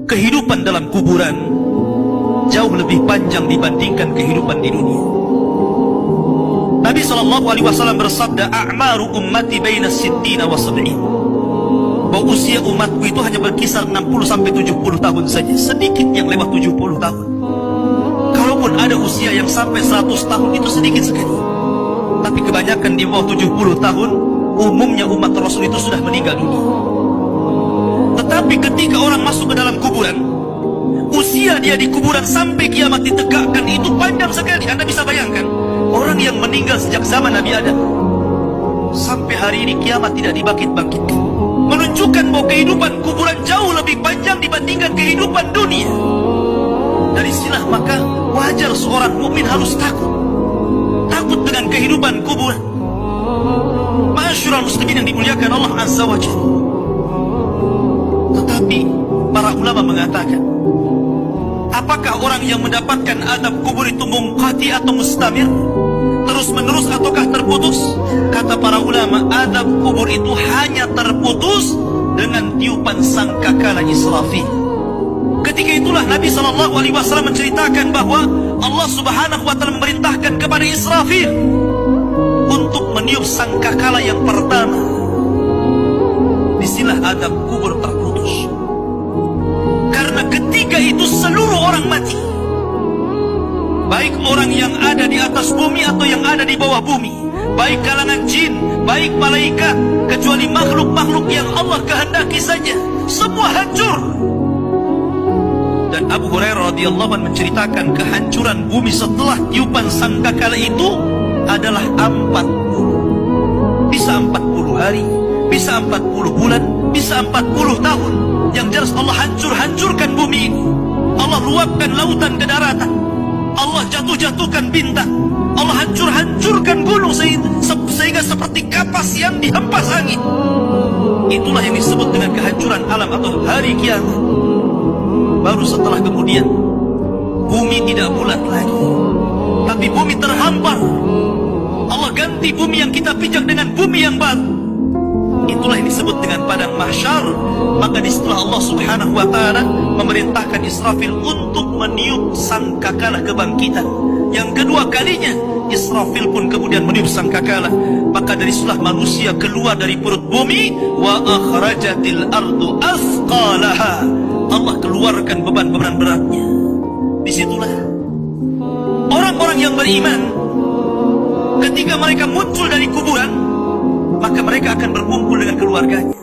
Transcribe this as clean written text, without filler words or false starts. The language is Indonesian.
kehidupan dalam kuburan jauh lebih panjang dibandingkan kehidupan di dunia. Nabi SAW bersabda, a'maru ummati baina sittina wa sab'in, bahwa usia umatku itu hanya berkisar 60-70 tahun saja. Sedikit yang lewat 70 tahun. Kalaupun ada usia yang sampai 100 tahun, itu sedikit sekali. Tapi kebanyakan di bawah 70 tahun, umumnya umat Rasul itu sudah meninggal dunia. Tetapi ketika orang masuk ke dalam kuburan, usia dia di kuburan sampai kiamat ditegakkan itu panjang sekali. Anda bisa bayangkan, orang yang meninggal sejak zaman Nabi Adam sampai hari ini kiamat tidak dibangkit-bangkitkan, menunjukkan bahwa kehidupan kuburan jauh lebih panjang dibandingkan kehidupan dunia. Dari sinilah maka wajar seorang mukmin harus takut dengan kehidupan kuburan. Ma'asyiral muslimin yang dimuliakan Allah Azza wa Jalla. Tetapi para ulama mengatakan, apakah orang yang mendapatkan adab kubur itu munqati atau mustamir, terus menerus ataukah terputus? Kata para ulama, adab kubur itu hanya terputus dengan tiupan sangkakala Israfil. Ketika itulah Nabi SAW menceritakan bahwa Allah Subhanahu wa Ta'ala memerintahkan kepada Israfil untuk meniup sangkakala yang pertama. Disinilah adab kubur terputus. Karena ketika itu seluruh orang mati, baik orang yang ada di atas bumi atau yang ada di bawah bumi, baik kalangan jin, baik malaikat, kecuali makhluk-makhluk yang Allah kehendaki saja, semua hancur. Dan Abu Hurairah radhiyallahu anhu menceritakan kehancuran bumi setelah tiupan sangkakala itu adalah 40. Bisa 40 hari, bisa 40 bulan, bisa 40 tahun. Yang jelas Allah hancurkan bumi ini. Allah luapkan lautan ke daratan. Allah jatuhkan bintang. Allah hancurkan gunung sehingga seperti kapas yang dihempas angin. Itulah yang disebut dengan kehancuran alam atau hari kiamat. Baru setelah kemudian bumi tidak bulat lagi, tapi bumi terhampar. Allah ganti bumi yang kita pijak dengan bumi yang baru. Itulah yang disebut dengan padang mahsyar. Maka disitulah Allah Subhanahu wa Ta'ala memerintahkan Israfil untuk meniup sangkakala kebangkitan. Yang kedua kalinya Israfil pun kemudian meniup sangkakala. Maka dari situlah manusia keluar dari perut bumi. Wa akhrajatil ardu athqalaha. Allah keluarkan beban-beban beratnya. Disitulah orang-orang yang beriman, ketika mereka muncul dari kuburan, maka mereka akan berkumpul dengan keluarganya.